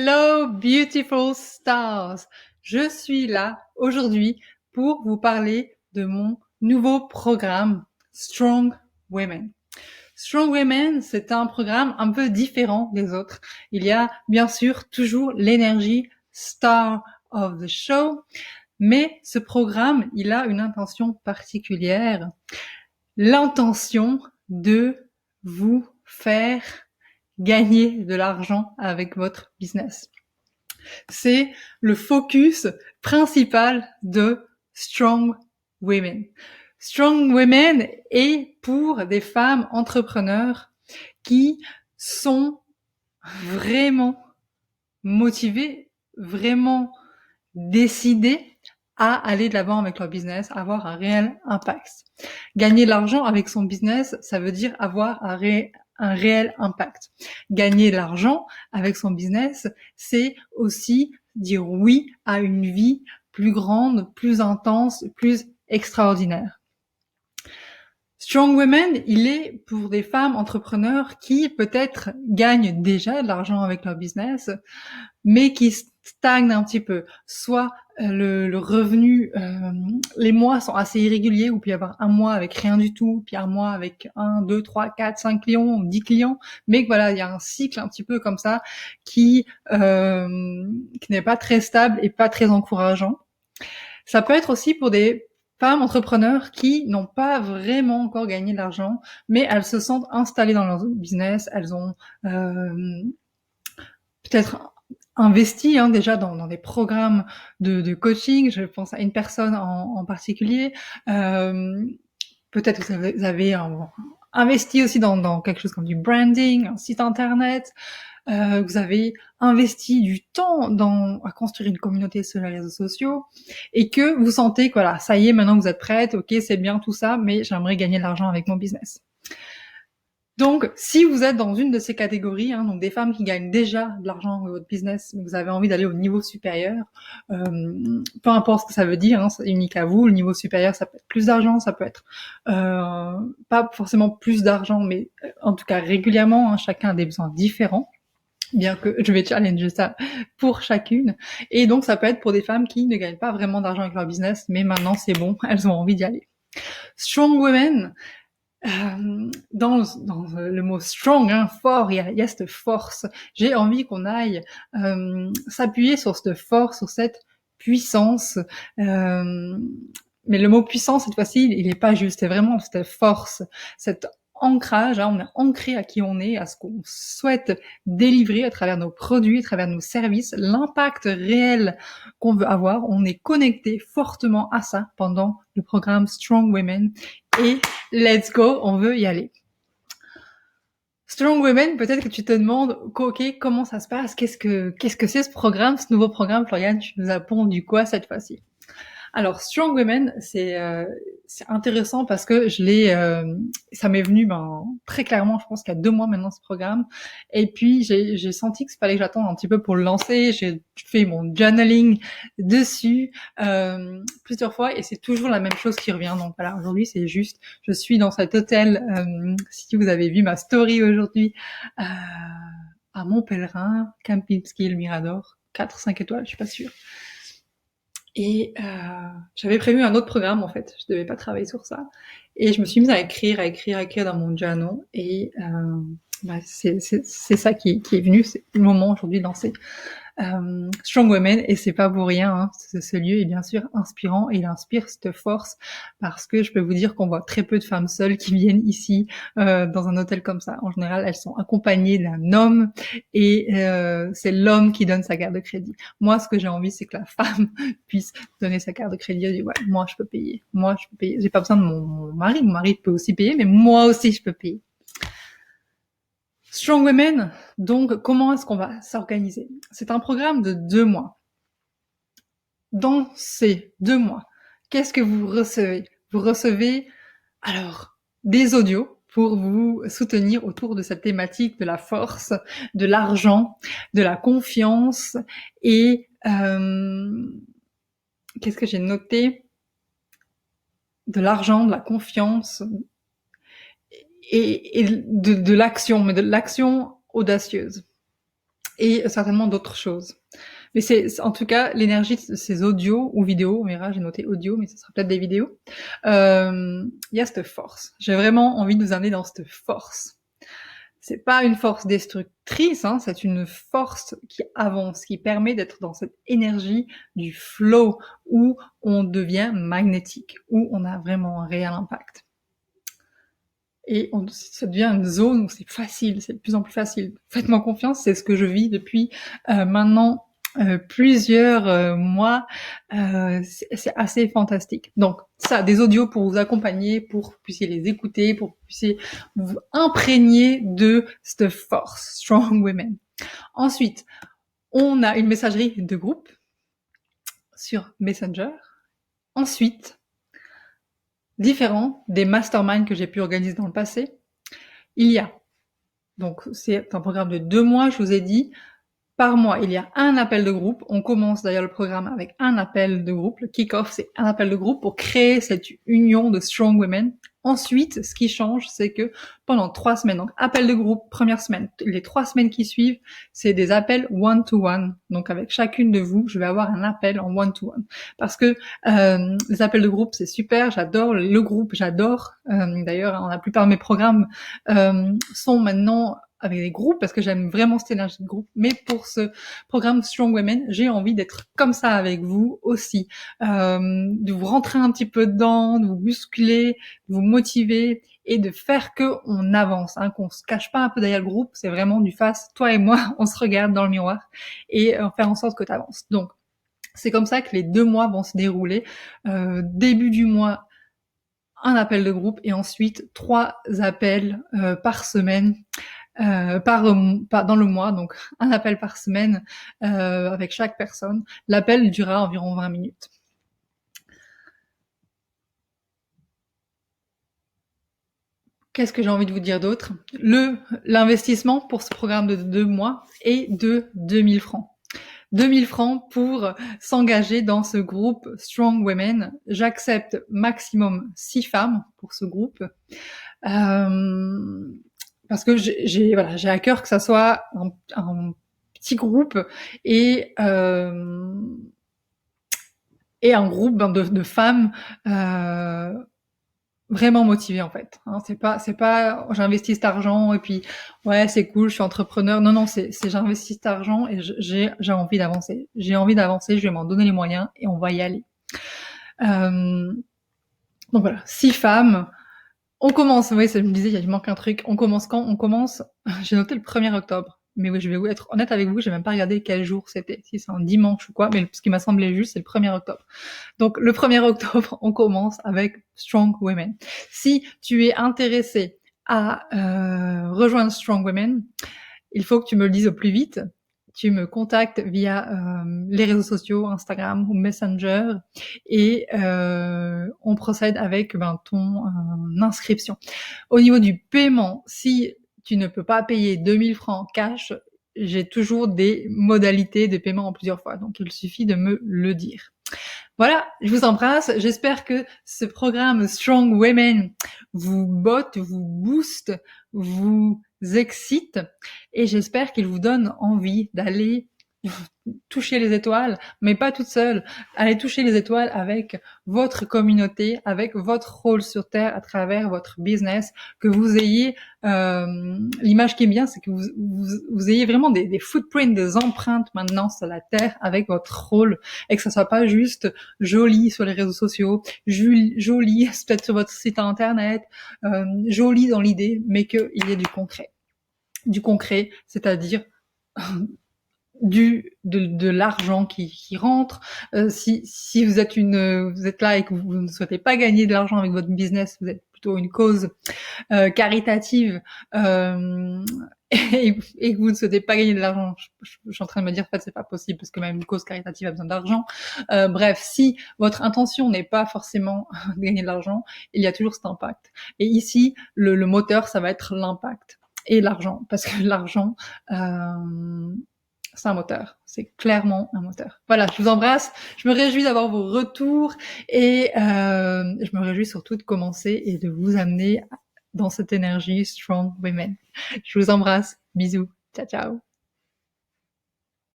Hello beautiful stars! Je suis là aujourd'hui pour vous parler de mon nouveau programme Strong Women. Strong Women, c'est un programme un peu différent des autres. Il y a bien sûr toujours l'énergie star of the show, mais ce programme, il a une intention particulière, l'intention de vous faire gagner de l'argent avec votre business. C'est le focus principal de Strong Women. Strong Women est pour des femmes entrepreneurs qui sont vraiment motivées, vraiment décidées à aller de l'avant avec leur business, avoir un réel impact. Gagner de l'argent avec son business, ça veut dire avoir un réel impact. Gagner de l'argent avec son business, c'est aussi dire oui à une vie plus grande, plus intense, plus extraordinaire. Strong Women, il est pour des femmes entrepreneurs qui peut-être gagnent déjà de l'argent avec leur business, mais qui stagnent un petit peu. Soit le revenu, les mois sont assez irréguliers, où il peut y avoir un mois avec rien du tout, puis un mois avec 1, 2, 3, 4, 5 clients, 10 clients, mais que voilà, il y a un cycle un petit peu comme ça qui n'est pas très stable et pas très encourageant. Ça peut être aussi pour des femmes entrepreneurs qui n'ont pas vraiment encore gagné de l'argent, mais elles se sentent installées dans leur business, elles ont peut-être investi déjà dans des programmes de coaching. Je pense à une personne en particulier. Peut-être que vous avez investi aussi dans quelque chose comme du branding, un site internet. Vous avez investi du temps à construire une communauté sur les réseaux sociaux et que vous sentez que voilà, ça y est, maintenant vous êtes prête, ok, c'est bien tout ça, mais j'aimerais gagner de l'argent avec mon business. Donc, si vous êtes dans une de ces catégories, donc des femmes qui gagnent déjà de l'argent avec votre business, mais vous avez envie d'aller au niveau supérieur, peu importe ce que ça veut dire, c'est unique à vous. Le niveau supérieur, ça peut être plus d'argent, ça peut être pas forcément plus d'argent, mais en tout cas régulièrement, chacun a des besoins différents. Bien que je vais challenger ça pour chacune. Et donc, ça peut être pour des femmes qui ne gagnent pas vraiment d'argent avec leur business, mais maintenant, c'est bon, elles ont envie d'y aller. Strong Women, dans le mot strong, fort, il y a cette force. J'ai envie qu'on aille s'appuyer sur cette force, sur cette puissance. Mais le mot puissance, cette fois-ci, il n'est pas juste. C'est vraiment cette force, cet ancrage. On est ancré à qui on est, à ce qu'on souhaite délivrer à travers nos produits, à travers nos services, l'impact réel qu'on veut avoir. On est connecté fortement à ça pendant le programme Strong Women. Et let's go, on veut y aller. Strong Women, peut-être que tu te demandes, ok, comment ça se passe? Qu'est-ce que c'est ce programme, ce nouveau programme, Floriane? Tu nous as pondu quoi cette fois-ci? Alors, Strong Women, c'est intéressant parce que ça m'est venu très clairement, je pense qu'il y a 2 mois maintenant ce programme. Et puis j'ai senti qu'il fallait que j'attende un petit peu pour le lancer. J'ai fait mon journaling dessus plusieurs fois et c'est toujours la même chose qui revient. Donc voilà, aujourd'hui c'est juste, je suis dans cet hôtel. Si vous avez vu ma story aujourd'hui, à Montpellerin, Kempinski, le Mirador, 4-5 étoiles, je suis pas sûre. Et j'avais prévu un autre programme en fait, je devais pas travailler sur ça. Et je me suis mise à écrire dans mon journal. Et c'est ça qui est venu, c'est le moment aujourd'hui de lancer Strong Women. Et c'est pas pour rien, ce lieu est bien sûr inspirant et il inspire cette force parce que je peux vous dire qu'on voit très peu de femmes seules qui viennent ici dans un hôtel comme ça. En général, elles sont accompagnées d'un homme et c'est l'homme qui donne sa carte de crédit. Moi, ce que j'ai envie, c'est que la femme puisse donner sa carte de crédit et dire ouais, moi je peux payer, j'ai pas besoin de mon mari peut aussi payer, mais moi aussi je peux payer. Strong Women, donc comment est-ce qu'on va s'organiser? C'est un programme de 2 mois. Dans ces 2 mois, qu'est-ce que vous recevez? Vous recevez alors des audios pour vous soutenir autour de cette thématique de la force, de l'argent, de la confiance et qu'est-ce que j'ai noté? De l'argent, de la confiance et de l'action, mais de l'action audacieuse. et certainement d'autres choses. Mais c'est en tout cas l'énergie de ces audios ou vidéos, on verra, j'ai noté audio, mais ce sera peut-être des vidéos. Il y a cette force. J'ai vraiment envie de vous amener dans cette force. C'est pas une force destructrice, hein, c'est une force qui avance, qui permet d'être dans cette énergie du flow où on devient magnétique, où on a vraiment un réel impact. Et ça devient une zone où c'est facile, c'est de plus en plus facile. Faites-moi confiance, c'est ce que je vis depuis maintenant plusieurs mois. C'est assez fantastique. Donc ça, des audios pour vous accompagner, pour que vous puissiez les écouter, pour que vous puissiez vous imprégner de cette force, Strong Women. Ensuite, on a une messagerie de groupe sur Messenger. Ensuite, différent des masterminds que j'ai pu organiser dans le passé, il y a, donc c'est un programme de 2 mois, je vous ai dit, par mois, il y a un appel de groupe. On commence d'ailleurs le programme avec un appel de groupe. Le kick-off, c'est un appel de groupe pour créer cette union de Strong Women. Ensuite, ce qui change, c'est que pendant 3 semaines, donc appel de groupe, première semaine, les 3 semaines qui suivent, c'est des appels one-to-one. Donc avec chacune de vous, je vais avoir un appel en one-to-one. Parce que les appels de groupe, c'est super, j'adore le groupe, j'adore. D'ailleurs, la plupart de mes programmes sont maintenant avec des groupes parce que j'aime vraiment cette énergie de groupe. Mais pour ce programme Strong Women, j'ai envie d'être comme ça avec vous aussi, de vous rentrer un petit peu dedans, de vous bousculer, de vous motiver et de faire que on avance, hein, qu'on se cache pas un peu derrière le groupe. C'est vraiment du face. Toi et moi, on se regarde dans le miroir et faire en sorte que tu avances. Donc c'est comme ça que les 2 mois vont se dérouler. Début du mois, un appel de groupe et ensuite 3 appels par semaine. Dans le mois, donc un appel par semaine avec chaque personne. L'appel durera environ 20 minutes. Qu'est-ce que j'ai envie de vous dire d'autre? L'investissement pour ce programme de 2 mois est de 2000 francs. 2000 francs pour s'engager dans ce groupe Strong Women. J'accepte maximum 6 femmes pour ce groupe. Parce que j'ai à cœur que ça soit un petit groupe et un groupe de femmes vraiment motivées en fait. Hein, c'est pas j'investis cet argent et puis ouais c'est cool, je suis entrepreneur. Non c'est j'investis cet argent et j'ai envie d'avancer. J'ai envie d'avancer, je vais m'en donner les moyens et on va y aller. Donc voilà, 6 femmes. On commence, oui, ça me disait, il manque un truc. On commence quand? On commence, j'ai noté le 1er octobre. Mais oui, je vais être honnête avec vous, j'ai même pas regardé quel jour c'était, si c'est un dimanche ou quoi, mais ce qui m'a semblé juste, c'est le 1er octobre. Donc, le 1er octobre, on commence avec Strong Women. Si tu es intéressé à rejoindre Strong Women, il faut que tu me le dises au plus vite. Tu me contactes via les réseaux sociaux, Instagram ou Messenger, et on procède avec ton inscription. Au niveau du paiement, si tu ne peux pas payer 2000 francs cash, j'ai toujours des modalités de paiement en plusieurs fois, donc il suffit de me le dire. Voilà, je vous embrasse. J'espère que ce programme Strong Women vous botte, vous booste, vous excite et j'espère qu'il vous donne envie d'aller toucher les étoiles, mais pas toute seule. Allez toucher les étoiles avec votre communauté, avec votre rôle sur Terre à travers votre business, que vous ayez l'image qui est bien, c'est que vous ayez vraiment des footprints, des empreintes maintenant sur la Terre avec votre rôle et que ça soit pas juste joli sur les réseaux sociaux, joli peut-être sur votre site internet, joli dans l'idée, mais qu'il y ait du concret. Du concret, c'est-à-dire de l'argent qui rentre. Si vous êtes vous êtes là et que vous ne souhaitez pas gagner de l'argent avec votre business, vous êtes plutôt une cause caritative et que vous ne souhaitez pas gagner de l'argent, je suis en train de me dire en fait c'est pas possible parce que même une cause caritative a besoin d'argent. Bref, si votre intention n'est pas forcément de gagner de l'argent, il y a toujours cet impact. Et ici, le moteur, ça va être l'impact et l'argent, parce que l'argent c'est un moteur, c'est clairement un moteur. Voilà, je vous embrasse, je me réjouis d'avoir vos retours et je me réjouis surtout de commencer et de vous amener dans cette énergie Strong Women. Je vous embrasse, bisous, ciao ciao.